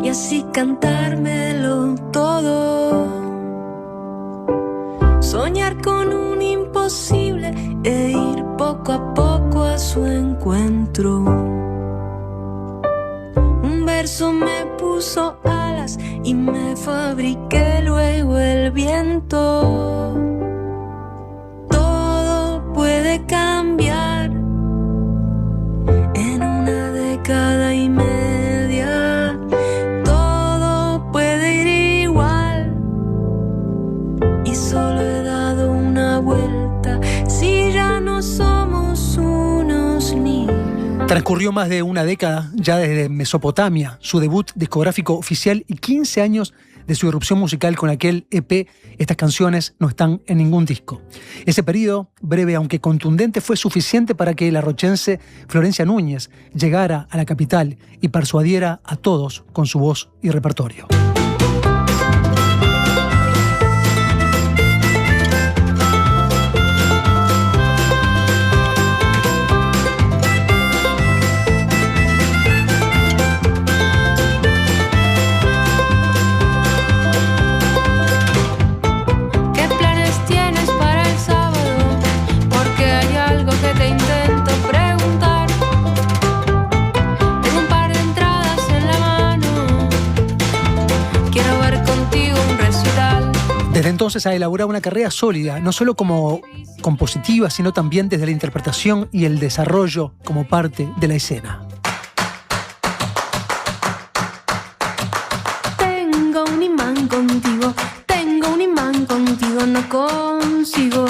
y así cantármelo todo. Soñar con un imposible e ir poco a poco a su encuentro. Un verso me puso alas y me fabriqué luego el viento. Todo puede cambiar en una década y media. Todo puede ir igual y solo he dado una vuelta. Si ya no somos unos niños. Transcurrió más de una década ya desde Mesopotamia, su debut discográfico oficial, y 15 años de su irrupción musical con aquel EP. Estas canciones no están en ningún disco. Ese periodo, breve aunque contundente, fue suficiente para que la rochense Florencia Núñez llegara a la capital y persuadiera a todos con su voz y repertorio. Desde entonces ha elaborado una carrera sólida, no solo como compositiva, sino también desde la interpretación y el desarrollo como parte de la escena. Tengo un imán contigo, no consigo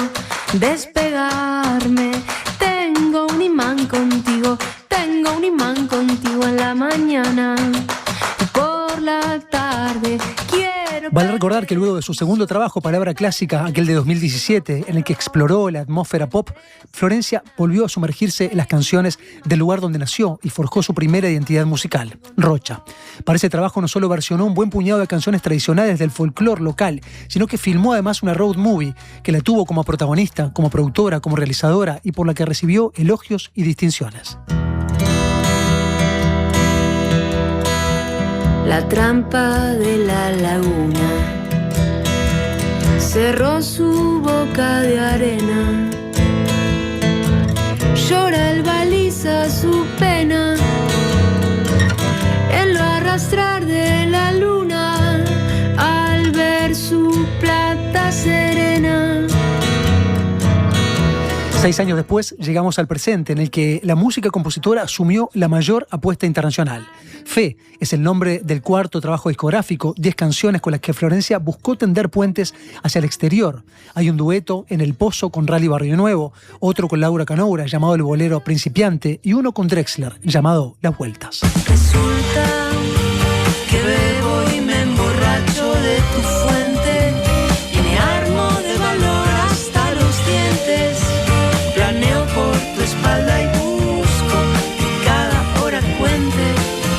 despegarme. Tengo un imán contigo en la mañana y por la tarde. Vale recordar que luego de su segundo trabajo, Palabra Clásica, aquel de 2017, en el que exploró la atmósfera pop, Florencia volvió a sumergirse en las canciones del lugar donde nació y forjó su primera identidad musical, Rocha. Para ese trabajo no solo versionó un buen puñado de canciones tradicionales del folclore local, sino que filmó además una road movie que la tuvo como protagonista, como productora, como realizadora y por la que recibió elogios y distinciones. La trampa de la laguna cerró su boca de arena. Llora el baliza su pena en lo arrastrar de la luna al ver su plata serena. 6 años después llegamos al presente, en el que la música compositora asumió la mayor apuesta internacional. Fe es el nombre del cuarto trabajo discográfico, 10 canciones con las que Florencia buscó tender puentes hacia el exterior. Hay un dueto en El Pozo con Rally Barrio Nuevo, otro con Laura Canoura llamado El Bolero Principiante y uno con Drexler llamado Las Vueltas. Resulta que bebo y me emborracho de tu fuente y me armo de valor hasta los dientes. Planeo por tu espalda y busco que cada hora cuente,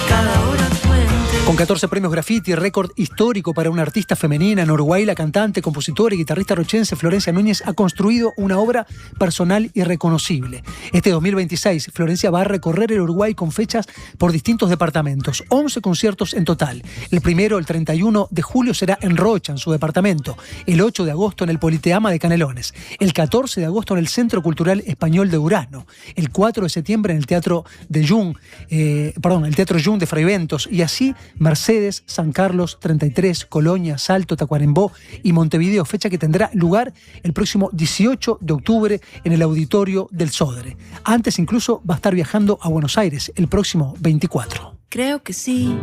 cada hora cuente. Con 14 premios Graffiti, récord histórico para una artista femenina en Uruguay, la cantante, compositora y guitarrista rochense Florencia Núñez ha construido una obra personal y reconocible. Este 2026, Florencia va a recorrer el Uruguay con fechas por distintos departamentos, 11 conciertos en total. El primero, el 31 de julio, será en Rocha, en su departamento. El 8 de agosto en el Politeama de Canelones. El 14 de agosto en el Centro Cultural Español de Durazno. El 4 de septiembre en el Teatro Jung de Fraiventos. Y así Mercedes, San Carlos, 33, Colonia, Salto, Tacuarembó y Montevideo, fecha que tendrá lugar el próximo 18 de octubre en el auditorio del Sodre. Antes incluso va a estar viajando a Buenos Aires el próximo 24. Creo que sí,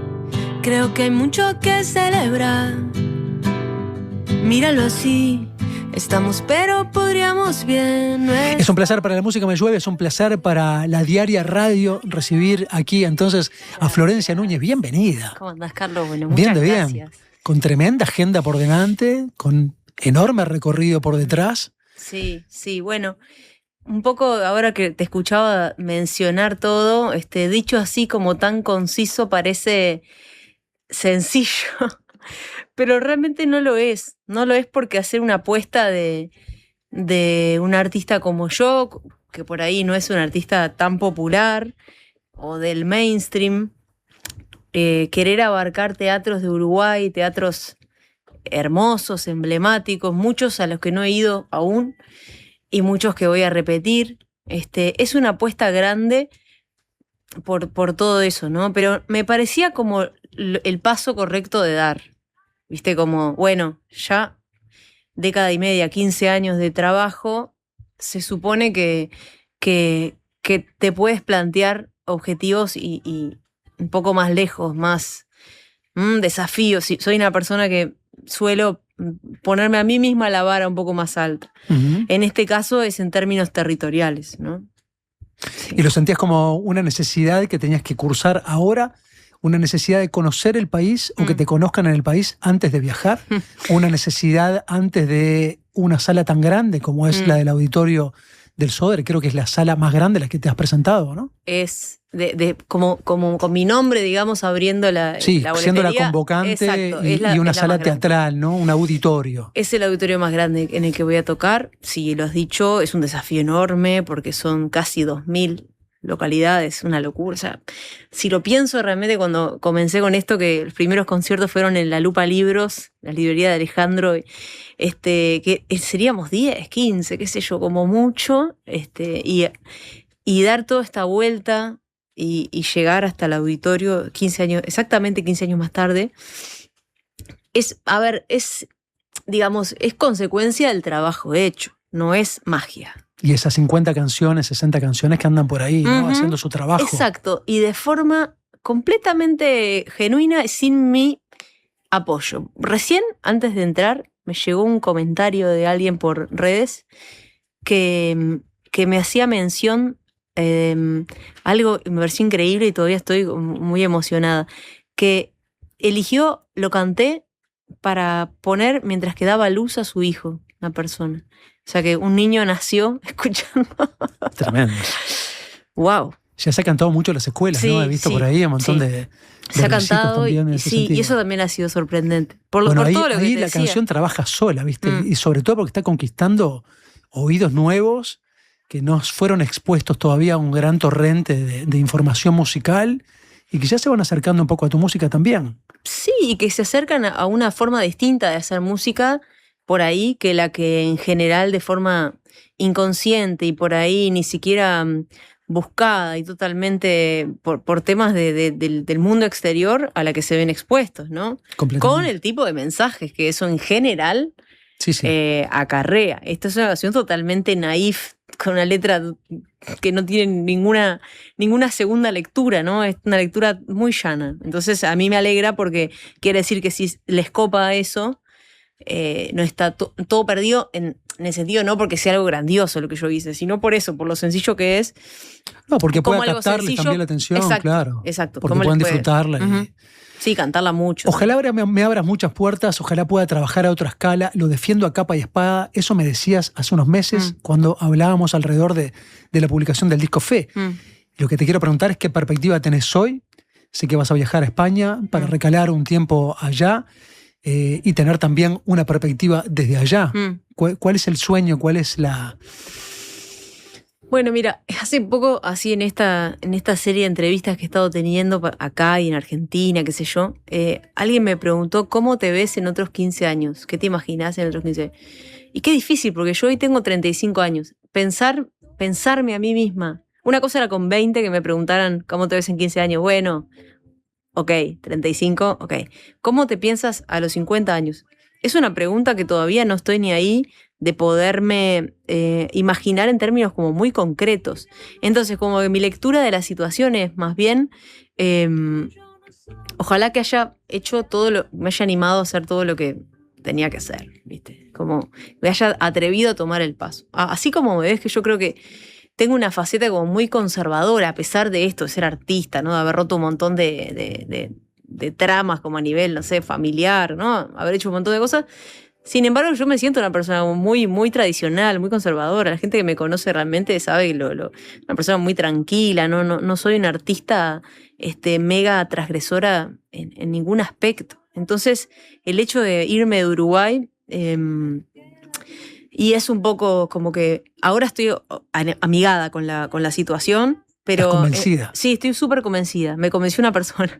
creo que hay mucho que celebrar. Míralo así, estamos pero podríamos bien. Es un placer para La Música Me Llueve, es un placer para la Diaria Radio recibir aquí entonces a Florencia Núñez. Bienvenida. ¿Cómo andás, Carlos? Bueno, muchas gracias. Bien, con tremenda agenda por delante, con enorme recorrido por detrás. Sí, bueno, un poco ahora que te escuchaba mencionar todo, dicho así como tan conciso parece sencillo, pero realmente no lo es. No lo es porque hacer una apuesta de un artista como yo, que por ahí no es un artista tan popular o del mainstream, querer abarcar teatros de Uruguay, teatros hermosos, emblemáticos, muchos a los que no he ido aún y muchos que voy a repetir. Es una apuesta grande por todo eso, ¿no? Pero me parecía como el paso correcto de dar. ¿Viste? Como, bueno, ya década y media, 15 años de trabajo, se supone que te puedes plantear objetivos y un poco más lejos, más desafíos. Soy una persona que suelo ponerme a mí misma la vara un poco más alta. Uh-huh. En este caso es en términos territoriales, ¿no? Sí. ¿Y lo sentías como una necesidad que tenías que cursar ahora? ¿Una necesidad de conocer el país o que te conozcan en el país antes de viajar? ¿Una necesidad antes de una sala tan grande como es la del auditorio del Soder? Creo que es la sala más grande a la que te has presentado, ¿no? Es como con mi nombre, digamos, abriendo la boletería. Siendo la convocante. Exacto, y una sala teatral, ¿no? Un auditorio. Es el auditorio más grande en el que voy a tocar. Si lo has dicho, es un desafío enorme porque son casi 2.000 localidades, una locura. O sea, si lo pienso realmente cuando comencé con esto, que los primeros conciertos fueron en La Lupa Libros, la librería de Alejandro, que seríamos 10, 15, qué sé yo, como mucho, y dar toda esta vuelta y llegar hasta el auditorio 15 años, exactamente 15 años más tarde, digamos, es consecuencia del trabajo hecho, no es magia. Y esas 50 canciones, 60 canciones que andan por ahí, ¿no? Haciendo su trabajo. Exacto, y de forma completamente genuina y sin mi apoyo. Recién, antes de entrar, me llegó un comentario de alguien por redes que me hacía mención, algo que me pareció increíble y todavía estoy muy emocionada, que lo canté para poner mientras que daba luz a su hijo, una persona. O sea que un niño nació escuchando. Tremendo. Wow. Ya se ha cantado mucho en las escuelas, Sí, ¿no? He visto sí, por ahí un montón de se ha cantado también en y ese sí, sentido. y eso también ha sido sorprendente. Por ahí, todo lo que ahí te la decía. canción trabaja sola, ¿viste? Y sobre todo porque está conquistando oídos nuevos que no fueron expuestos todavía a un gran torrente de información musical y que ya se van acercando un poco a tu música también. Sí, y que se acercan a una forma distinta de hacer música por ahí que la que en general de forma inconsciente y por ahí ni siquiera buscada y totalmente por temas del mundo exterior a la que se ven expuestos, ¿no? Con el tipo de mensajes que eso en general acarrea. Esta es una canción totalmente naif, con una letra que no tiene ninguna segunda lectura, ¿no? Es una lectura muy llana. Entonces a mí me alegra porque quiere decir que si les copa eso, no está todo perdido en el sentido no porque sea algo grandioso lo que yo hice, sino por eso, por lo sencillo que es. No, porque pueda captarles también la atención, exacto, claro. Exacto. Porque puedan disfrutarla. Y... Sí, cantarla mucho. Ojalá me abras muchas puertas, ojalá pueda trabajar a otra escala, lo defiendo a capa y espada. Eso me decías hace unos meses cuando hablábamos alrededor de la publicación del disco Fe. Lo que te quiero preguntar es qué perspectiva tenés hoy. Sé que vas a viajar a España para recalar un tiempo allá. Y tener también una perspectiva desde allá. ¿Cuál es el sueño? ¿Cuál es la...? Bueno, mira, hace poco, así en esta serie de entrevistas que he estado teniendo acá y en Argentina, qué sé yo, alguien me preguntó ¿cómo te ves en otros 15 años? ¿Qué te imaginás en otros 15 años? Y qué difícil, porque yo hoy tengo 35 años. Pensarme a mí misma. Una cosa era con 20 que me preguntaran ¿cómo te ves en 15 años? Bueno... Ok, 35, ok. ¿Cómo te piensas a los 50 años? Es una pregunta que todavía no estoy ni ahí de poderme imaginar en términos como muy concretos. Entonces, como que mi lectura de la situación es más bien, ojalá que haya hecho me haya animado a hacer todo lo que tenía que hacer, ¿viste? Como me haya atrevido a tomar el paso. Así como me ves que yo creo que tengo una faceta como muy conservadora, a pesar de esto, de ser artista, ¿no? De haber roto un montón de tramas como a nivel, no sé, familiar, ¿no? Haber hecho un montón de cosas. Sin embargo, yo me siento una persona muy, muy tradicional, muy conservadora. La gente que me conoce realmente sabe que una persona muy tranquila, no soy una artista mega transgresora en ningún aspecto. Entonces, el hecho de irme de Uruguay... y es un poco como que ahora estoy amigada con la situación, Pero, ¿Estás convencida? Sí, estoy súper convencida. Me convenció una persona.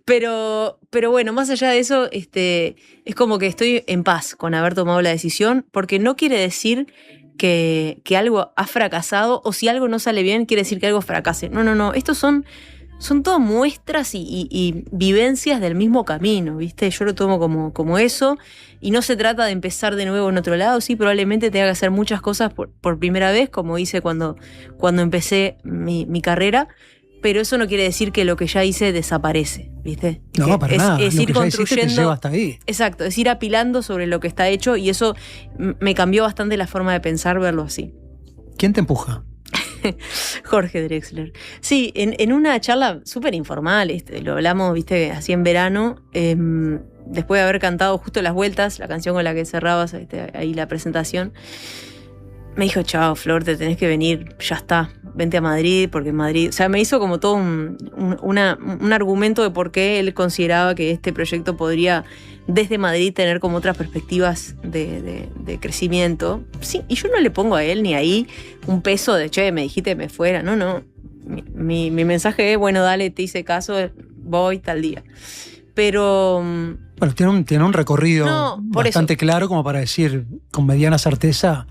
Pero bueno, más allá de eso, es como que estoy en paz con haber tomado la decisión, porque no quiere decir que algo ha fracasado, o si algo no sale bien, quiere decir que algo fracase. No. Estos son todo muestras y vivencias del mismo camino, ¿viste? Yo lo tomo como eso, y no se trata de empezar de nuevo en otro lado. Sí, probablemente tenga que hacer muchas cosas por primera vez, como hice cuando empecé mi carrera, pero eso no quiere decir que lo que ya hice desaparece, ¿viste? No, para nada. Es Lo ir que ya hiciste te construyendo. lleva hasta ahí. Exacto, es ir apilando sobre lo que está hecho, y eso me cambió bastante la forma de pensar, verlo así. ¿Quién te empuja? Jorge Drexler. Sí, en una charla súper informal, lo hablamos, viste, así en verano, después de haber cantado justo Las Vueltas, la canción con la que cerrabas ahí la presentación, me dijo: chao, Flor, te tenés que venir, ya está, vente a Madrid, porque en Madrid... O sea, me hizo como todo un argumento de por qué él consideraba que este proyecto podría, desde Madrid, tener como otras perspectivas de crecimiento. Sí, y yo no le pongo a él ni ahí un peso de, che, me dijiste que me fuera. No. Mi mensaje es: bueno, dale, te hice caso, voy tal día. Pero... Bueno, tiene un recorrido por bastante eso. claro como para decir con mediana certeza: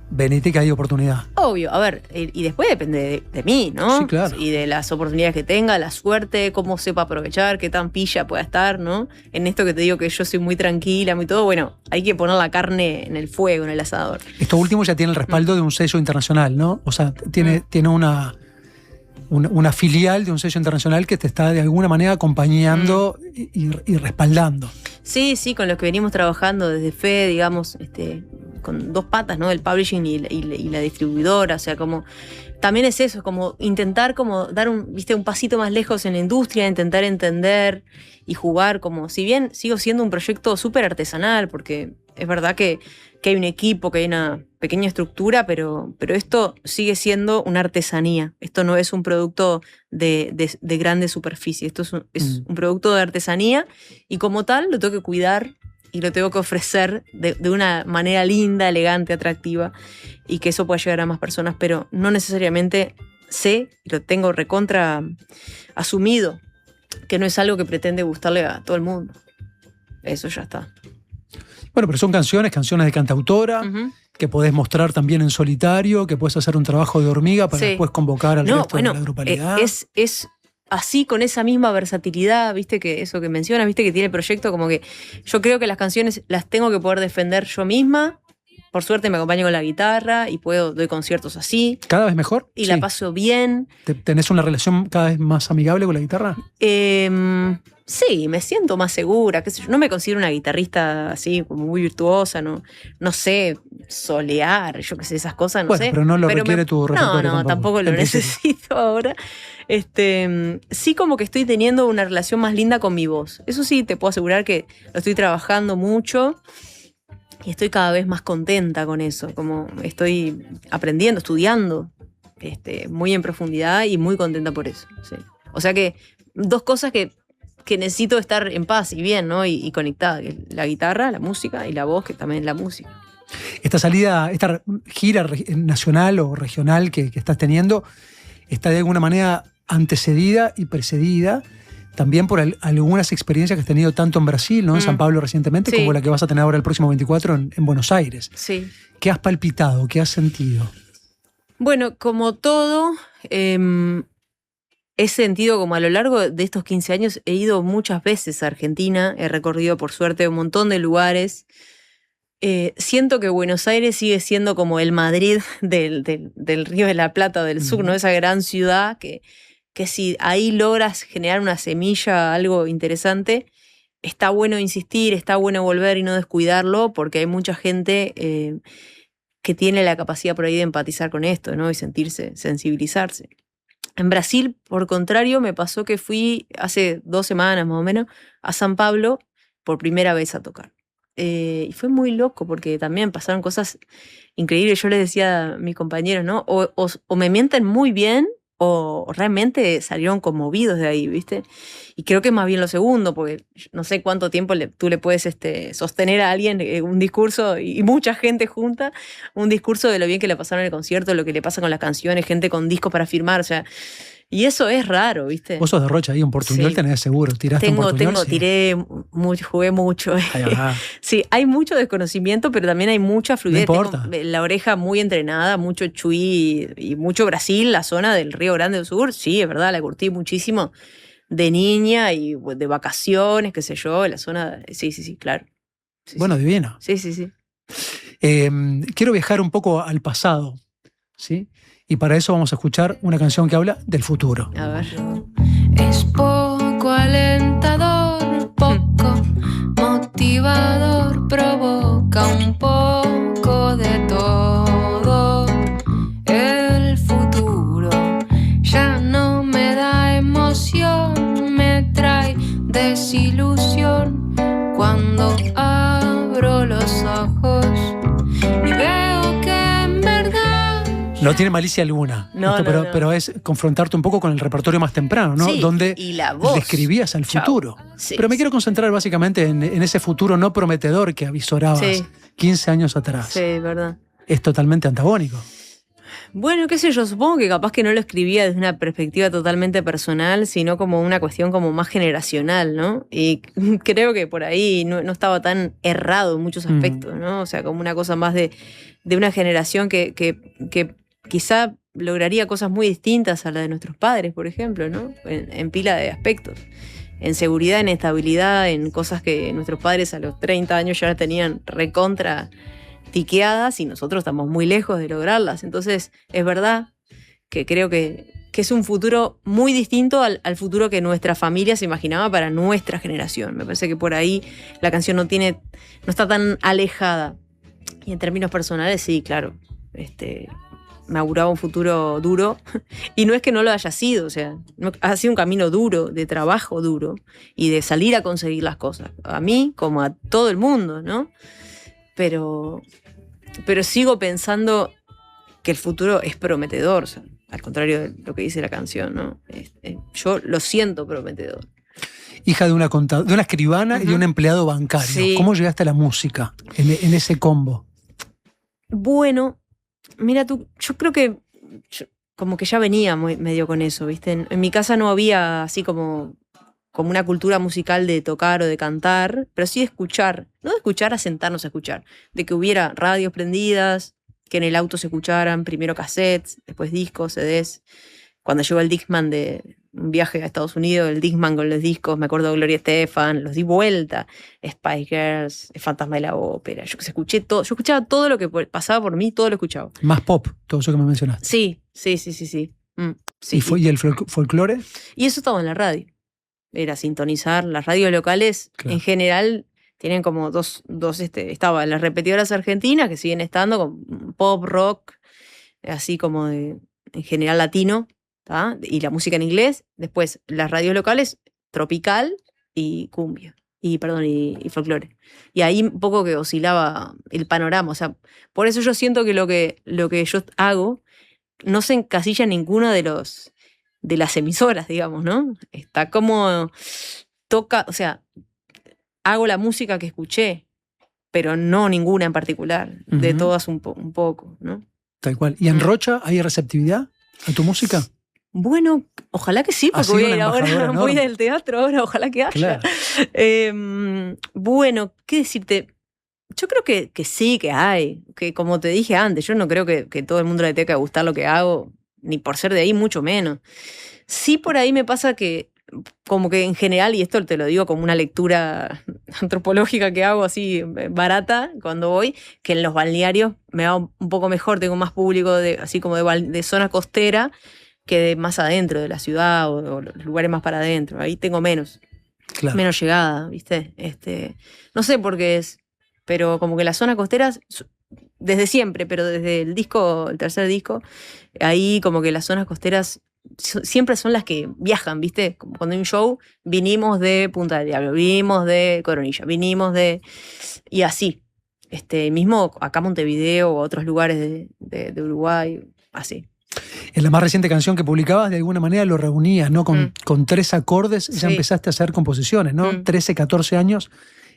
venite que hay oportunidad. Obvio, a ver, y después depende de mí, ¿no? Sí, claro. Y de las oportunidades que tenga, la suerte, cómo sepa aprovechar, qué tan pilla pueda estar, ¿no? En esto que te digo que yo soy muy tranquila, muy todo, bueno, hay que poner la carne en el fuego, en el asador. Esto último ya tiene el respaldo de un sello internacional, ¿no? O sea, tiene una filial de un sello internacional que te está de alguna manera acompañando y respaldando. Sí, con los que venimos trabajando desde FE, digamos, con dos patas, ¿no? El publishing y la distribuidora, o sea, como... También es eso, es como intentar como dar un pasito más lejos en la industria, intentar entender y jugar como... Si bien sigo siendo un proyecto súper artesanal, porque es verdad que hay un equipo, que hay una pequeña estructura, pero esto sigue siendo una artesanía. Esto no es un producto de grande superficie, esto es un producto de artesanía, y como tal lo tengo que cuidar y lo tengo que ofrecer de una manera linda, elegante, atractiva, y que eso pueda llegar a más personas, pero no necesariamente sé, y lo tengo recontra asumido, que no es algo que pretende gustarle a todo el mundo. Eso ya está. Bueno, pero son canciones de cantautora, que podés mostrar también en solitario, que podés hacer un trabajo de hormiga para después convocar al resto de la grupalidad. Es así, con esa misma versatilidad, viste, que eso que mencionas, viste, que tiene el proyecto, como que yo creo que las canciones las tengo que poder defender yo misma. Por suerte me acompaño con la guitarra y doy conciertos así. ¿Cada vez mejor? Y la paso bien. ¿Tenés una relación cada vez más amigable con la guitarra? Sí, me siento más segura, qué sé yo. No me considero una guitarrista así como muy virtuosa, no sé solear, yo qué sé, esas cosas, no sé. Pero no lo requiere tu repertorio. No, tampoco lo necesito ahora. Sí, como que estoy teniendo una relación más linda con mi voz. Eso sí, te puedo asegurar que lo estoy trabajando mucho. Y estoy cada vez más contenta con eso, como estoy aprendiendo, estudiando, muy en profundidad y muy contenta por eso. Sí. O sea que dos cosas que necesito estar en paz y bien, ¿no? Y conectada, que es la guitarra, la música, y la voz, que también es la música. Esta gira nacional o regional que estás teniendo, está de alguna manera antecedida y precedida también por algunas experiencias que has tenido tanto en Brasil, ¿no? En San Pablo recientemente, como la que vas a tener ahora el próximo 24 en Buenos Aires. Sí. ¿Qué has palpitado? ¿Qué has sentido? Bueno, como todo, he sentido como a lo largo de estos 15 años he ido muchas veces a Argentina, he recorrido por suerte un montón de lugares. Siento que Buenos Aires sigue siendo como el Madrid del Río de la Plata del Sur, ¿no? Esa gran ciudad que si ahí logras generar una semilla, algo interesante, está bueno insistir, está bueno volver y no descuidarlo, porque hay mucha gente que tiene la capacidad por ahí de empatizar con esto, ¿no? Y sensibilizarse. En Brasil, por contrario, me pasó que fui hace 2 semanas más o menos a San Pablo por primera vez a tocar. Y fue muy loco porque también pasaron cosas increíbles. Yo les decía a mis compañeros, ¿no? O me mienten muy bien, o realmente salieron conmovidos de ahí, ¿viste? Y creo que es más bien lo segundo, porque no sé cuánto tiempo tú le puedes sostener a alguien un discurso, y mucha gente junta, un discurso de lo bien que le pasaron en el concierto, lo que le pasa con las canciones, gente con discos para firmar, o sea, y eso es raro, ¿viste? Vos sos de Rocha ahí, un portuñol Sí. tenés seguro, tiraste un portuñol. Sí. Tiré mucho, jugué mucho. Sí, hay mucho desconocimiento, pero también hay mucha fluidez. No importa. Tengo la oreja muy entrenada, mucho Chuy y mucho Brasil, la zona del Río Grande do Sur. Sí, es verdad, la curtí muchísimo de niña y de vacaciones, qué sé yo, la zona. Sí, claro. Sí, bueno, sí. divino. Sí. Quiero viajar un poco al pasado, ¿sí? Y para eso vamos a escuchar una canción que habla del futuro. A ver. Es poco alentador, poco motivador, provoca un poco de todo. El futuro ya no me da emoción, me trae desilusión cuando abro los ojos y veo que en verdad No tiene malicia alguna, No, pero es confrontarte un poco con el repertorio más temprano, ¿no? Sí, donde y la voz. describías al futuro. Sí, pero me quiero concentrar básicamente en ese futuro no prometedor que avisorabas Sí. 15 años atrás. Sí, verdad. Es totalmente antagónico. Bueno, qué sé yo, supongo que capaz que no lo escribía desde una perspectiva totalmente personal, sino como una cuestión como más generacional, ¿no? Y creo que por ahí no estaba tan errado en muchos aspectos, ¿no? O sea, como una cosa más de una generación que quizá lograría cosas muy distintas a la de nuestros padres, por ejemplo, ¿no? En pila de aspectos. En seguridad, en estabilidad, en cosas que nuestros padres a los 30 años ya tenían recontra tiqueadas y nosotros estamos muy lejos de lograrlas. Entonces, es verdad que creo que es un futuro muy distinto al futuro que nuestra familia se imaginaba para nuestra generación. Me parece que por ahí la canción no está tan alejada. Y en términos personales, sí, claro. Me auguraba un futuro duro. Y no es que no lo haya sido, o sea, ha sido un camino duro, de trabajo duro y de salir a conseguir las cosas. A mí, como a todo el mundo, ¿no? Pero sigo pensando que el futuro es prometedor, o sea, al contrario de lo que dice la canción, ¿no? Yo lo siento prometedor. Hija de una escribana y de un empleado bancario. Sí. ¿Cómo llegaste a la música en ese combo? Bueno, mira tú, yo creo que como que ya venía medio con eso, ¿viste? En mi casa no había así como una cultura musical de tocar o de cantar, pero sí de escuchar, no de escuchar a sentarnos a escuchar, de que hubiera radios prendidas, que en el auto se escucharan primero cassettes, después discos, CDs. Cuando llegó el Discman de un viaje a Estados Unidos, el Discman con los discos, me acuerdo de Gloria Estefan, los di vuelta, Spice Girls, El Fantasma de la Ópera, yo escuché todo, yo escuchaba todo lo que pasaba por mí, todo lo escuchaba. Más pop, todo eso que me mencionaste. Sí. Sí. ¿Y el folclore? Y eso estaba en la radio. Era sintonizar. Las radios locales, Claro. en general, tienen como dos estaban las repetidoras argentinas, que siguen estando con pop, rock, así como en general latino, ¿tá? Y la música en inglés. Después, las radios locales, tropical y cumbia. Y folclore. Y ahí un poco que oscilaba el panorama. O sea, por eso yo siento que lo que yo hago no se encasilla en ninguno de las emisoras, digamos, ¿no? Está como toca, o sea, hago la música que escuché, pero no ninguna en particular, de Ujú. todas un poco, ¿no? Tal cual. ¿Y en Rocha hay receptividad a tu música? Bueno, ojalá que sí, porque sido voy a una ir ahora, embajadora voy enorme. del teatro ahora, ojalá que haya. Claro. Bueno, ¿qué decirte? Yo creo que sí, que hay. Que como te dije antes, yo no creo que todo el mundo le tenga que gustar lo que hago, ni por ser de ahí, mucho menos. Sí, por ahí me pasa que, como que en general, y esto te lo digo como una lectura antropológica que hago así barata cuando voy, que en los balnearios me va un poco mejor, tengo más público así como de zona costera que de más adentro de la ciudad o los lugares más para adentro. Ahí tengo menos llegada, ¿viste? No sé por qué es, pero como que las zonas costeras, desde siempre, pero desde el tercer disco, ahí como que las zonas costeras siempre son las que viajan, ¿viste? Como cuando hay un show, vinimos de Punta del Diablo, vinimos de Coronilla, y así. Mismo acá Montevideo o otros lugares de Uruguay, así. En la más reciente canción que publicabas, de alguna manera lo reunías, ¿no? Con 3 acordes ya Sí. empezaste a hacer composiciones, ¿no? 13, 14 años,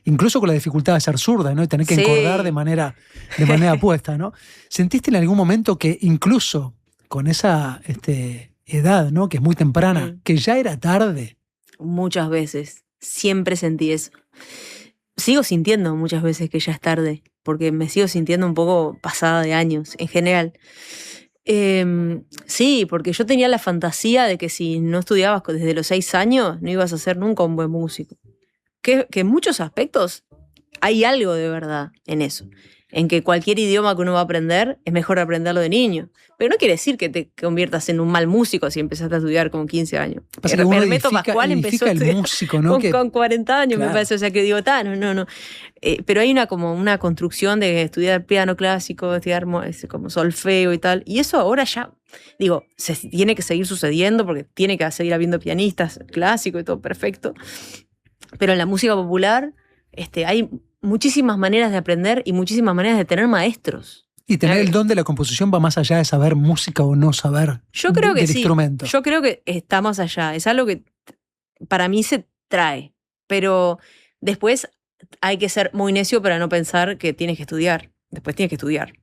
incluso con la dificultad de ser zurda, ¿no? Y tener que Sí. encordar de manera puesta, ¿no? ¿Sentiste en algún momento que incluso con esa edad, ¿no? Que es muy temprana, que ya era tarde? Muchas veces. Siempre sentí eso. Sigo sintiendo muchas veces que ya es tarde, porque me sigo sintiendo un poco pasada de años, en general. Sí, porque yo tenía la fantasía de que si no estudiabas desde los 6 años, no ibas a ser nunca un buen músico. Que en muchos aspectos hay algo de verdad en eso. En que cualquier idioma que uno va a aprender es mejor aprenderlo de niño. Pero no quiere decir que te conviertas en un mal músico si empezaste a estudiar con 15 años. Pasa que uno Hermeto Pascual empezó a el estudiar músico, ¿no? con 40 años, Claro. me parece. O sea, que digo, no. Pero hay como una construcción de estudiar piano clásico, estudiar como solfeo y tal. Y eso ahora ya, digo, se tiene que seguir sucediendo porque tiene que seguir habiendo pianistas clásicos y todo perfecto. Pero en la música popular hay muchísimas maneras de aprender y muchísimas maneras de tener maestros. Y tener el don de la composición va más allá de saber música o no saber Yo creo que del sí. instrumento. Yo creo que está más allá. Es algo que para mí se trae. Pero después hay que ser muy necio para no pensar que tienes que estudiar. Después tienes que estudiar.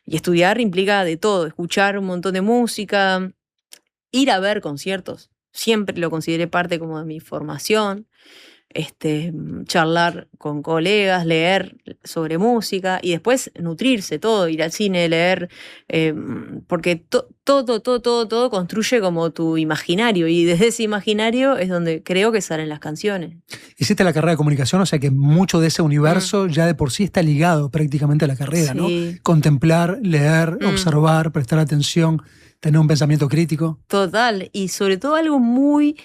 Y estudiar implica de todo. Escuchar un montón de música, ir a ver conciertos. Siempre lo consideré parte como de mi formación. Charlar con colegas, leer sobre música y después nutrirse todo, ir al cine, leer, porque todo construye como tu imaginario y desde ese imaginario es donde creo que salen las canciones. Hiciste la carrera de comunicación, o sea que mucho de ese universo ya de por sí está ligado prácticamente a la carrera, Sí. ¿no? Contemplar, leer, observar, prestar atención, tener un pensamiento crítico. Total, y sobre todo algo muy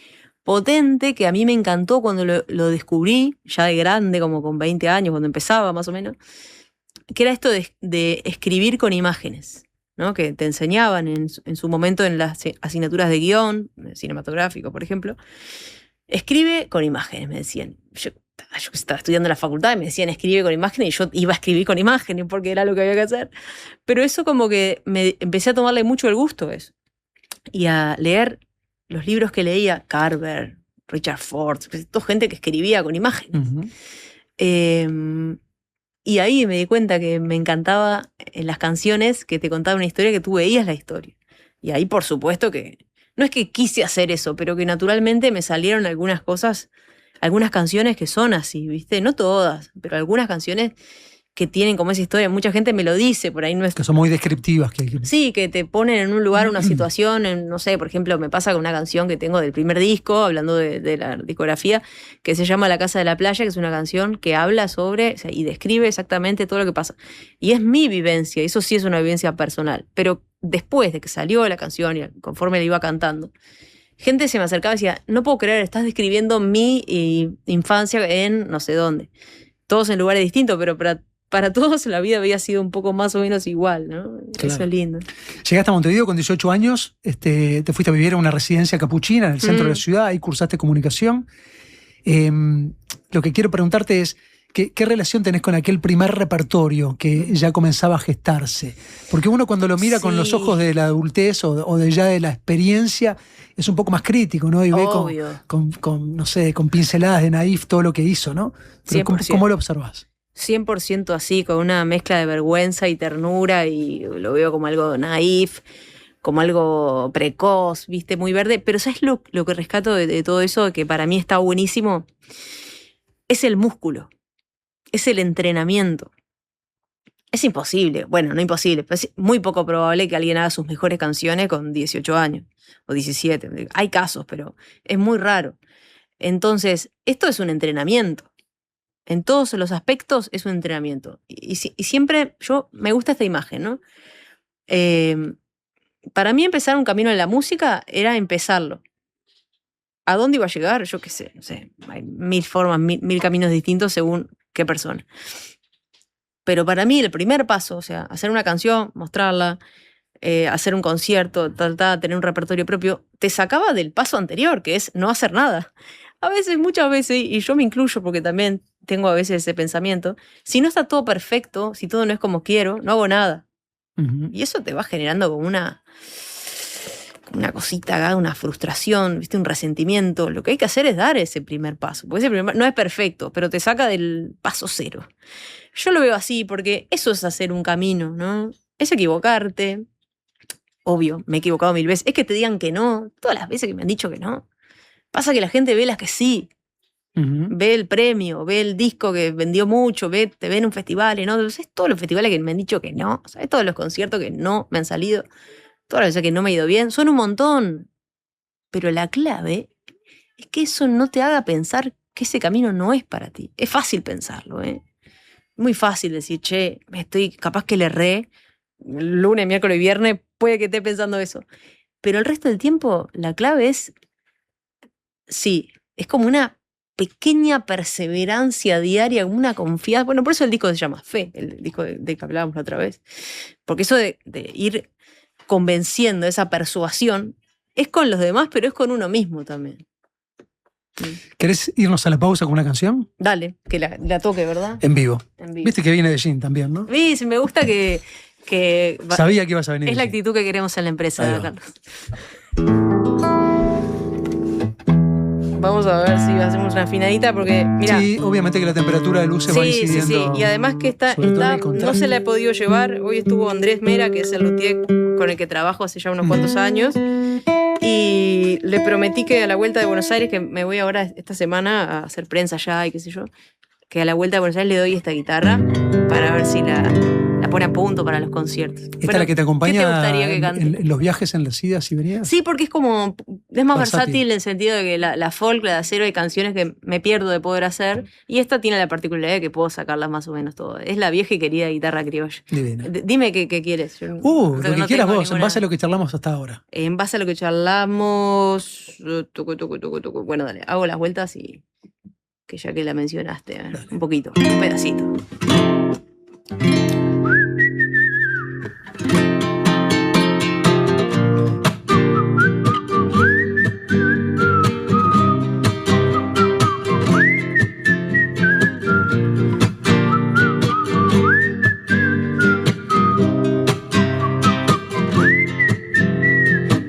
potente que a mí me encantó cuando lo descubrí, ya de grande, como con 20 años, cuando empezaba más o menos, que era esto de escribir con imágenes, ¿no? Que te enseñaban en su momento en las asignaturas de guión, cinematográfico, por ejemplo. Escribe con imágenes, me decían. Yo estaba estudiando en la facultad y me decían escribe con imágenes y yo iba a escribir con imágenes porque era lo que había que hacer. Pero eso como que me empecé a tomarle mucho el gusto a eso. Y a leer los libros que leía, Carver, Richard Ford, toda gente que escribía con imágenes. Y ahí me di cuenta que me encantaba en las canciones que te contaban una historia, que tú veías la historia. Y ahí, por supuesto, que no es que quise hacer eso, pero que naturalmente me salieron algunas cosas, algunas canciones que son así, ¿viste? No todas, pero algunas canciones que tienen como esa historia. Mucha gente me lo dice, por ahí no es... Que son muy descriptivas. Sí, que te ponen en un lugar, una situación, no sé, por ejemplo, me pasa con una canción que tengo del primer disco, hablando de la discografía, que se llama La Casa de la Playa, que es una canción que habla sobre, o sea, y describe exactamente todo lo que pasa. Y es mi vivencia, eso sí es una vivencia personal. Pero después de que salió la canción y conforme la iba cantando, gente se me acercaba y decía, no puedo creer, estás describiendo mi infancia en no sé dónde. Todos en lugares distintos, pero para todos la vida había sido un poco más o menos igual, ¿no? Claro. Eso es lindo. Llegaste a Montevideo con 18 años, te fuiste a vivir a una residencia capuchina en el centro de la ciudad, ahí cursaste comunicación. Lo que quiero preguntarte es, ¿qué relación tenés con aquel primer repertorio que ya comenzaba a gestarse? Porque uno cuando lo mira con los ojos de la adultez o de ya de la experiencia, es un poco más crítico, ¿no? Y ve con, no sé, con pinceladas de naif todo lo que hizo, ¿no? Pero ¿cómo lo observás? 100% así, con una mezcla de vergüenza y ternura, y lo veo como algo naif, como algo precoz, viste, muy verde. Pero ¿sabes lo que rescato de todo eso, que para mí está buenísimo? Es el músculo, es el entrenamiento. Es imposible, bueno, no imposible, pero es muy poco probable que alguien haga sus mejores canciones con 18 años o 17. Hay casos, pero es muy raro. Entonces, esto es un entrenamiento. En todos los aspectos es un entrenamiento. Y siempre, me gusta esta imagen, ¿no? Para mí empezar un camino en la música era empezarlo. ¿A dónde iba a llegar? Yo qué sé, no sé. Hay 1000 formas, 1000 caminos distintos según qué persona. Pero para mí el primer paso, o sea, hacer una canción, mostrarla, hacer un concierto, tener un repertorio propio, te sacaba del paso anterior, que es no hacer nada. A veces, muchas veces, y yo me incluyo porque también tengo a veces ese pensamiento, si no está todo perfecto, si todo no es como quiero, no hago nada. Y eso te va generando como una una cosita, una frustración, ¿viste? Un resentimiento. Lo que hay que hacer es dar ese primer paso. Porque ese primer no es perfecto, pero te saca del paso cero. Yo lo veo así porque eso es hacer un camino, ¿no? Es equivocarte. Obvio, me he equivocado 1000 veces. Es que te digan que no. Todas las veces que me han dicho que no. Pasa que la gente ve las que sí. Ve el premio, ve el disco que vendió mucho, te ve en un festival, ¿no? Es todos los festivales que me han dicho que no. ¿Sabes? Todos los conciertos que no me han salido. Todas las veces que no me ha ido bien. Son un montón. Pero la clave es que eso no te haga pensar que ese camino no es para ti. Es fácil pensarlo, ¿eh? Muy fácil decir, che, capaz que le erré. Lunes, miércoles y viernes puede que esté pensando eso. Pero el resto del tiempo, la clave es, sí, es como una pequeña perseverancia diaria, una confianza. Bueno, por eso el disco se llama Fe, el disco de que hablábamos la otra vez. Porque eso de ir convenciendo, esa persuasión, es con los demás, pero es con uno mismo también. ¿Querés irnos a la pausa con una canción? Dale, que la toque, ¿verdad? En vivo. En vivo. Viste que viene de Jin también, ¿no? Sí, me gusta que sabía que ibas a venir. Es la actitud que queremos en la empresa, Carlos. Vamos a ver si hacemos una afinadita porque, mira. Sí, obviamente que la temperatura de luz se va incidiendo. Sí. Y además que no se la he podido llevar. Hoy estuvo Andrés Mera, que es el luthier con el que trabajo hace ya unos cuantos años. Y le prometí que a la vuelta de Buenos Aires, que me voy ahora esta semana a hacer prensa allá y qué sé yo, que a la vuelta de Buenos Aires le doy esta guitarra para ver si la pone a punto para los conciertos. ¿Esta es la que te acompaña ¿qué te gustaría que cante? En los viajes, en las idas y venidas? Sí, porque es más versátil en el sentido de que la folk, la de acero, hay canciones que me pierdo de poder hacer, y esta tiene la particularidad de que puedo sacarlas más o menos todas. Es la vieja y querida guitarra criolla. Divina. Dime qué quieres. Lo que quieras vos, en base a lo que charlamos hasta ahora. En base a lo que charlamos... Bueno, dale, hago las vueltas y... que ya que la mencionaste, un poquito, un pedacito.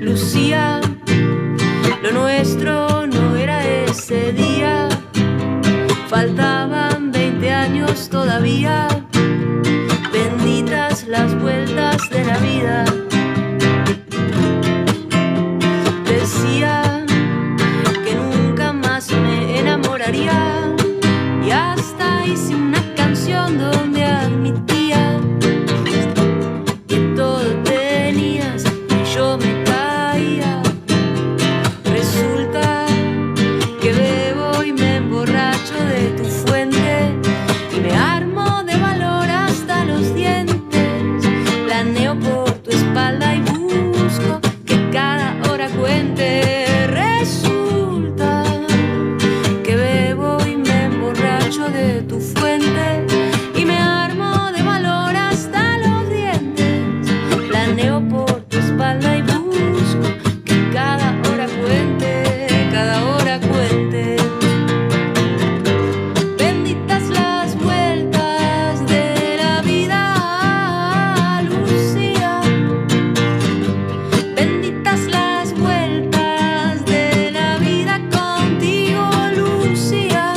Lucía, lo nuestro no era ese día. Faltaban 20 años todavía, benditas las vueltas de la vida. Decía que nunca más me enamoraría y hasta hice una canción donde admitía que todo tenías y yo me caía. Resulta que bebo y me emborracho de tu fuente y me armo de valor hasta los dientes. Planeo por tu espalda y busco que cada hora cuente. Resulta que bebo y me emborracho de tu fuente y me armo de valor hasta los dientes. Planeo por tu espalda y busco que cada hora cuente, cada hora cuente. Benditas las vueltas de la vida, Lucía. Benditas las vueltas de la vida contigo, Lucía.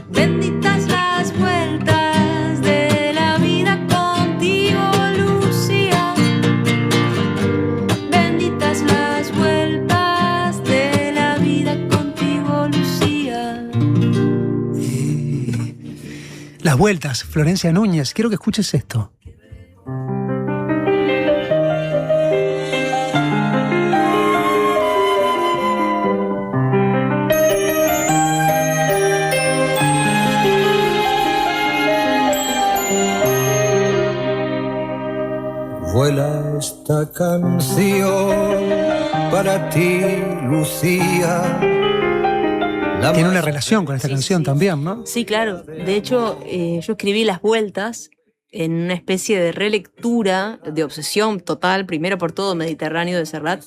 Benditas las vueltas de la vida contigo, Lucía. Benditas las vueltas de la vida contigo, Lucía. Las vueltas, Florencia Núñez. Quiero que escuches esto. Vuela esta canción para ti, Lucía. Tiene una relación con esta canción también, ¿no? Sí, claro. De hecho, yo escribí Las Vueltas en una especie de relectura de obsesión total, primero por todo Mediterráneo de Serrat,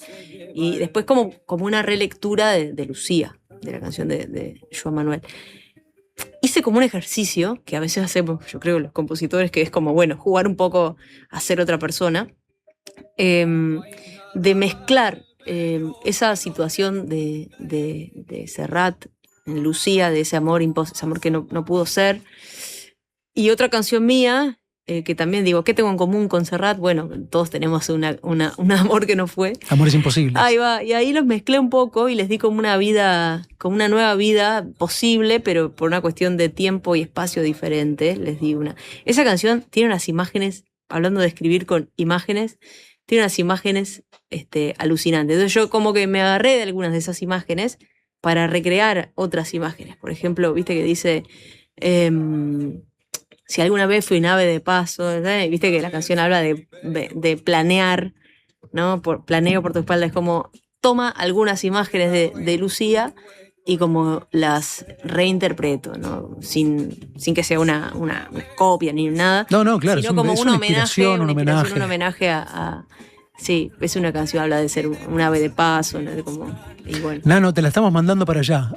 y después como una relectura de Lucía, de la canción de Joan Manuel. Hice como un ejercicio que a veces hacemos, yo creo, los compositores, que es como, bueno, jugar un poco a ser otra persona, de de mezclar esa situación de Serrat, en Lucía, de ese amor que no pudo ser. Y otra canción mía, que también digo, ¿qué tengo en común con Serrat? Bueno, todos tenemos un amor que no fue. Amores imposibles. Ahí va, y ahí los mezclé un poco y les di como una vida, como una nueva vida posible, pero por una cuestión de tiempo y espacio diferente, les di una. Esa canción tiene unas imágenes, hablando de escribir con imágenes, tiene unas imágenes alucinantes. Entonces yo como que me agarré de algunas de esas imágenes para recrear otras imágenes. Por ejemplo, viste que dice... si alguna vez fui nave de paso, ¿verdad? Viste que la canción habla de planear, ¿no? Planeo por tu espalda, es como toma algunas imágenes de Lucía y como las reinterpreto, ¿no? Sin que sea una copia ni nada. No, claro, sino como un homenaje, un homenaje a sí, es una canción, habla de ser un ave de paso, ¿no? Y bueno. Nano, te la estamos mandando para allá.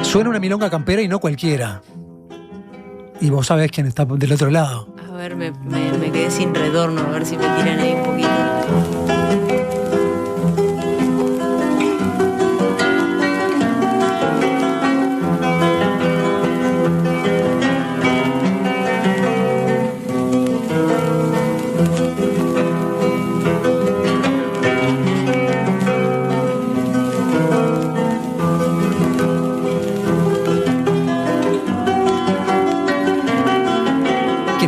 Suena una milonga campera y no cualquiera. Y vos sabés quién está del otro lado. A ver, me quedé sin retorno, a ver si me tiran ahí un poquito.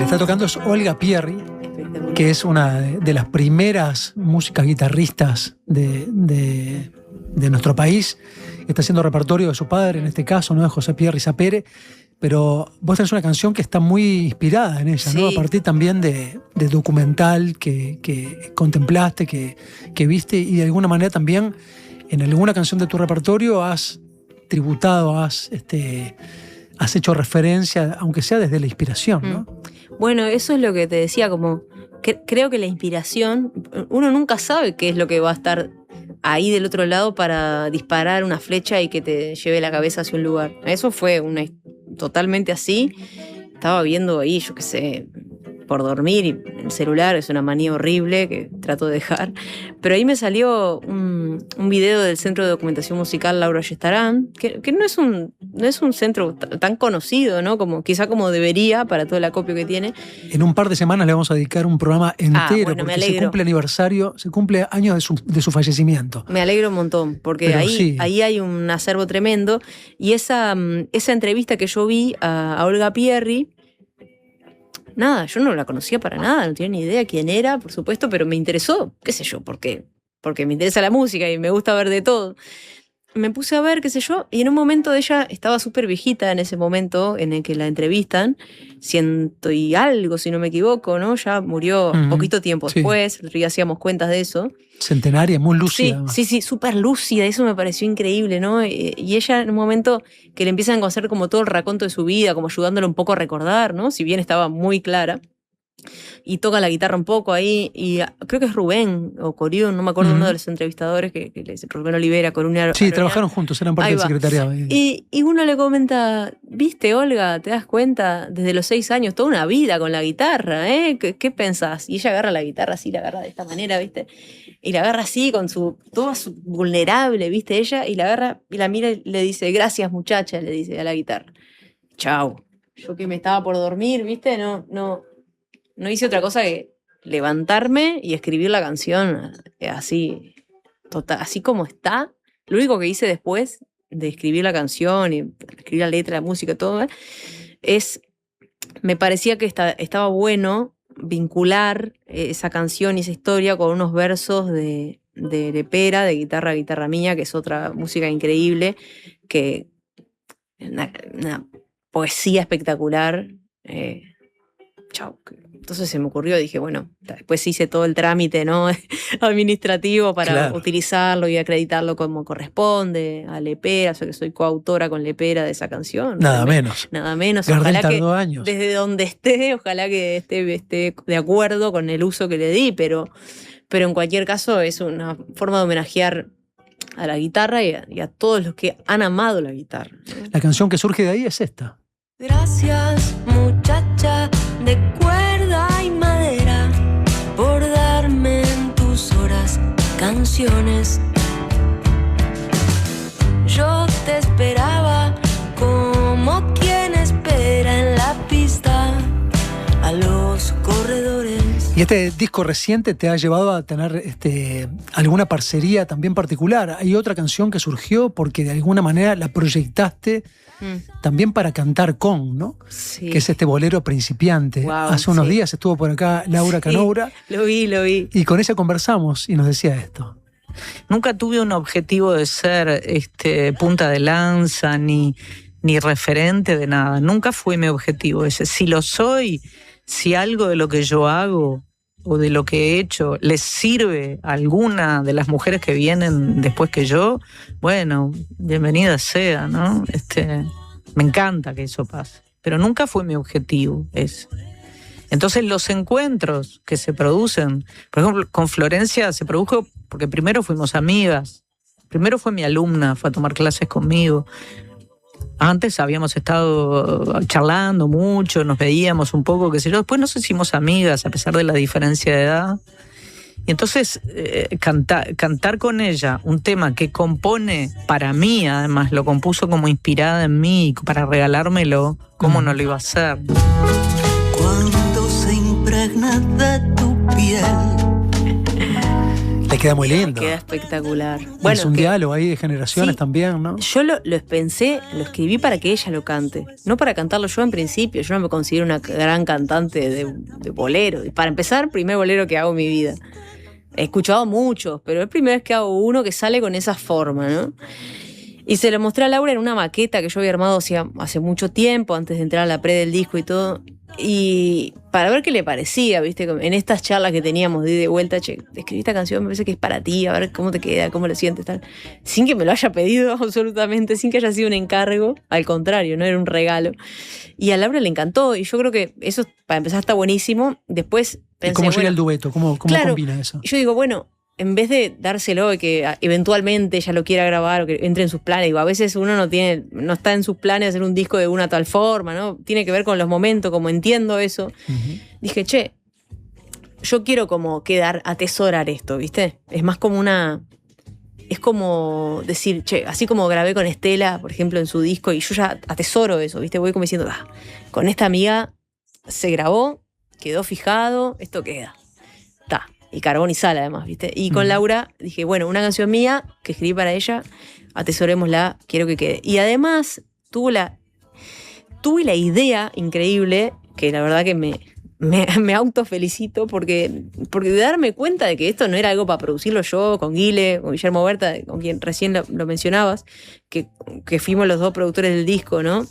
Está tocando es Olga Pierri, que es una de las primeras músicas guitarristas de nuestro país. Está haciendo repertorio de su padre, en este caso, ¿no? De José Pierri Sapere. Pero vos tenés una canción que está muy inspirada en ella, sí. ¿no? A partir también de documental que contemplaste, que viste, y de alguna manera también en alguna canción de tu repertorio has tributado, has hecho referencia, aunque sea desde la inspiración, ¿no? Bueno, eso es lo que te decía, como creo que la inspiración, uno nunca sabe qué es lo que va a estar ahí del otro lado para disparar una flecha y que te lleve la cabeza hacia un lugar. Eso fue totalmente así. Estaba viendo ahí, yo qué sé, por dormir, y el celular es una manía horrible que trato de dejar. Pero ahí me salió un video del Centro de Documentación Musical Laura Ayestarán, que no es un centro tan conocido, ¿no? Quizá como debería para todo el acopio que tiene. En un par de semanas le vamos a dedicar un programa entero, bueno, porque se cumple años de su fallecimiento. Me alegro un montón, porque ahí hay un acervo tremendo. Y esa entrevista que yo vi a Olga Pierri, nada, yo no la conocía para nada, no tenía ni idea quién era, por supuesto, pero me interesó, qué sé yo, ¿por qué? Porque me interesa la música y me gusta ver de todo. Me puse a ver, qué sé yo, y en un momento ella estaba súper viejita en ese momento en el que la entrevistan, 100 y algo, si no me equivoco, ¿no? Ya murió poquito tiempo después, el otro día hacíamos cuentas de eso. Centenaria, muy lúcida. Sí, súper lúcida, eso me pareció increíble, ¿no? Y ella en un momento que le empiezan a hacer como todo el raconto de su vida, como ayudándole un poco a recordar, ¿no? Si bien estaba muy clara. Y toca la guitarra un poco ahí, y creo que es Rubén o Corión, no me acuerdo, uno de los entrevistadores, que Rubén Olivera, Coruna. Sí, trabajaron juntos, eran parte del secretariado. Y uno le comenta, viste, Olga, ¿te das cuenta? Desde los 6 años, toda una vida con la guitarra, ¿eh? ¿Qué pensás? Y ella agarra la guitarra así, la agarra de esta manera, ¿viste? Y la agarra así, toda su vulnerable, ¿viste? Ella, y la agarra, y la mira y le dice, gracias muchacha, le dice a la guitarra. Chau. Yo que me estaba por dormir, ¿viste? No hice otra cosa que levantarme y escribir la canción así, así como está. Lo único que hice después de escribir la canción y escribir la letra, la música, todo, me parecía que estaba bueno vincular esa canción y esa historia con unos versos de Lepera, de Guitarra Mía, que es otra música increíble, que una poesía espectacular. Chau. Entonces se me ocurrió, dije, bueno, después hice todo el trámite, ¿no? administrativo para utilizarlo y acreditarlo como corresponde a Lepera, o sea que soy coautora con Lepera de esa canción. Nada menos. Nada menos. Gardel Ojalá tardó que años. desde donde esté, ojalá que esté de acuerdo con el uso que le di, pero en cualquier caso es una forma de homenajear a la guitarra y a todos los que han amado la guitarra, ¿no? La canción que surge de ahí es esta. Gracias, muchacha de cuerda y madera, por darme en tus horas canciones. Yo te esperaba como quien espera en la pista a los corredores. Y este disco reciente te ha llevado a tener alguna parcería también particular. Hay otra canción que surgió porque de alguna manera la proyectaste también para cantar con, ¿no? Sí. Que es este bolero Principiante. Wow, Hace unos días estuvo por acá Laura Canoura. Lo vi. Y con ella conversamos y nos decía esto. Nunca tuve un objetivo de ser punta de lanza ni referente de nada. Nunca fue mi objetivo ese. Si lo soy, si algo de lo que yo hago o de lo que he hecho les sirve a alguna de las mujeres que vienen después que yo, bueno, bienvenida sea, ¿no? Me encanta que eso pase. Pero nunca fue mi objetivo ese. Entonces los encuentros que se producen, por ejemplo, con Florencia se produjo porque primero fuimos amigas. Primero fue mi alumna, fue a tomar clases conmigo. Antes habíamos estado charlando mucho, nos veíamos un poco, qué sé yo. Después nos hicimos amigas a pesar de la diferencia de edad. Y entonces cantar con ella un tema que compone para mí, además lo compuso como inspirada en mí, para regalármelo, ¿cómo no lo iba a hacer? Cuando se impregna de tu piel. Le queda muy lindo. Queda espectacular. Es un diálogo ahí de generaciones también, ¿no? Yo lo pensé, lo escribí para que ella lo cante, no para cantarlo yo en principio. Yo no me considero una gran cantante de bolero. Para empezar, primer bolero que hago en mi vida. He escuchado muchos, pero es la primera vez que hago uno que sale con esa forma, ¿no? Y se lo mostré a Laura en una maqueta que yo había armado hace mucho tiempo, antes de entrar a la pre del disco y todo. Y para ver qué le parecía, ¿viste? En estas charlas que teníamos de vuelta, che, escribí esta canción, me parece que es para ti, a ver cómo te queda, cómo lo sientes, tal. Sin que me lo haya pedido absolutamente, sin que haya sido un encargo, al contrario, no era un regalo. Y a Laura le encantó, y yo creo que eso, para empezar, está buenísimo. Después pensé, ¿Y cómo llega el dueto? ¿Cómo combina eso? Yo digo, bueno, en vez de dárselo y que eventualmente ella lo quiera grabar o que entre en sus planes, digo, a veces uno no está en sus planes hacer un disco de una tal forma, ¿no? Tiene que ver con los momentos, como entiendo eso. Uh-huh. Dije, che, yo quiero como atesorar esto, ¿viste? Es más como es como decir, che, así como grabé con Estela, por ejemplo, en su disco, y yo ya atesoro eso, ¿viste? Voy como diciendo, con esta amiga se grabó, quedó fijado, esto queda. Y carbón y sal, además, ¿viste? Y con Laura dije, bueno, una canción mía que escribí para ella, atesorémosla, quiero que quede. Y además tuve la idea increíble, que la verdad que me autofelicito, porque de darme cuenta de que esto no era algo para producirlo yo, con Guile, con Guillermo Berta, con quien recién lo mencionabas, que fuimos los dos productores del disco, ¿no?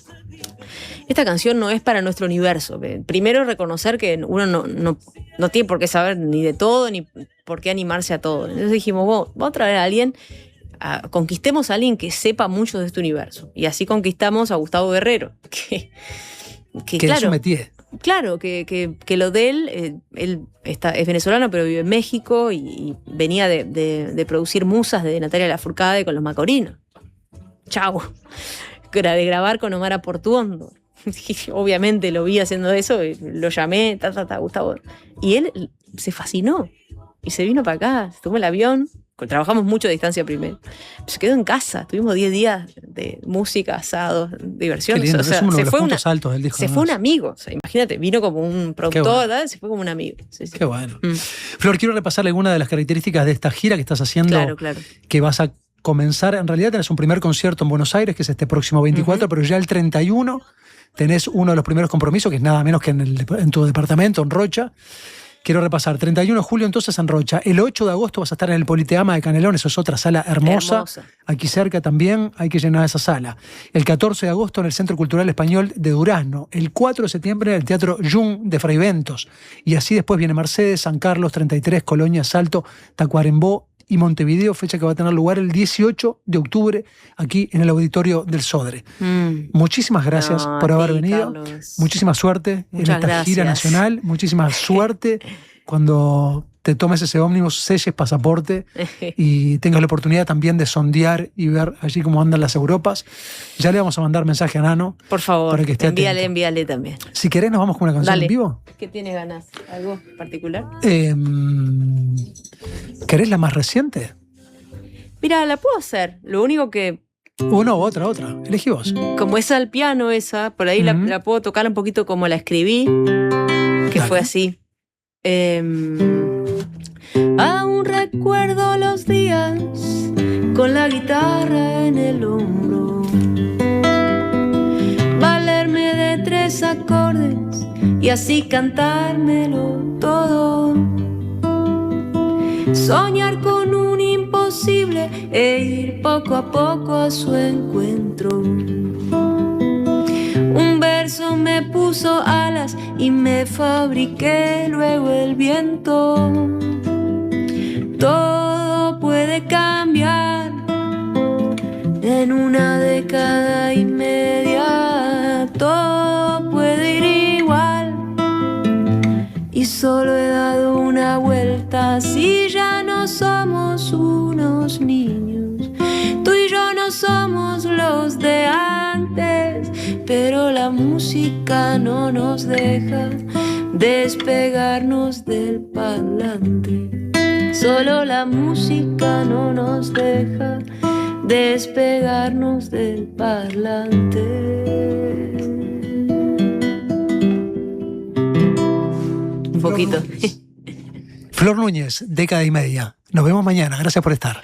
Esta canción no es para nuestro universo. Primero, reconocer que uno no tiene por qué saber ni de todo, ni por qué animarse a todo. Entonces dijimos, vamos a traer a alguien, conquistemos a alguien que sepa mucho de este universo. Y así conquistamos a Gustavo Guerrero, que claro, es su métier. Claro, que lo de él es venezolano, pero vive en México y venía de producir Musas de Natalia Lafourcade con los Macorinos. Chau. De grabar con Omar Portuondo. Obviamente lo vi haciendo eso, lo llamé, Gustavo. Y él se fascinó y se vino para acá, se tomó el avión. Trabajamos mucho a distancia primero. Se quedó en casa, tuvimos 10 días de música, asados, diversión. Qué lindo, o sea, es uno de los fue puntos altos del disco. Se fue un amigo, o sea, imagínate, vino como un productor, bueno. Se fue como un amigo. Sí. Qué bueno. Flor, quiero repasarle algunas de las características de esta gira que estás haciendo. Claro. Que vas a comenzar, en realidad tenés un primer concierto en Buenos Aires, que es este próximo 24, pero ya el 31 tenés uno de los primeros compromisos, que es nada menos que en tu departamento, en Rocha, quiero repasar. 31 de julio entonces en Rocha. El 8 de agosto vas a estar en el Politeama de Canelón, eso es otra sala hermosa. Aquí cerca también hay que llenar esa sala. El 14 de agosto en el Centro Cultural Español de Durazno. El 4 de septiembre en el Teatro Jung de Fraiventos. Y así después viene Mercedes, San Carlos, 33, Colonia, Salto, Tacuarembó y Montevideo, fecha que va a tener lugar el 18 de octubre aquí en el auditorio del Sodre. Muchísimas gracias por haber venido. Carlos. Muchísima suerte en esta gira nacional. Muchísima suerte cuando te tomes ese ómnibus, selles pasaporte y tengas la oportunidad también de sondear y ver allí cómo andan las Europas. Ya le vamos a mandar mensaje a Nano. Por favor, para que esté envíale también. Si querés nos vamos con una canción en vivo. ¿Qué tiene ganas? ¿Algo particular? ¿Querés la más reciente? Mira, la puedo hacer. Lo único que... Otra. Elegí vos. Como es al piano esa, por ahí la puedo tocar un poquito como la escribí, que fue así. Aún recuerdo los días con la guitarra en el hombro, valerme de 3 acordes y así cantármelo todo, soñar con un imposible e ir poco a poco a su encuentro. Un verso me puso alas y me fabriqué luego el viento. Todo puede cambiar en una década y media. Todo puede ir igual y solo he dado una vuelta. Si ya no somos unos niños, tú y yo no somos los de antes, pero la música no nos deja despegarnos del parlante. Solo la música no nos deja despegarnos del parlante. Un poquito. Flor Núñez, década y media. Nos vemos mañana. Gracias por estar.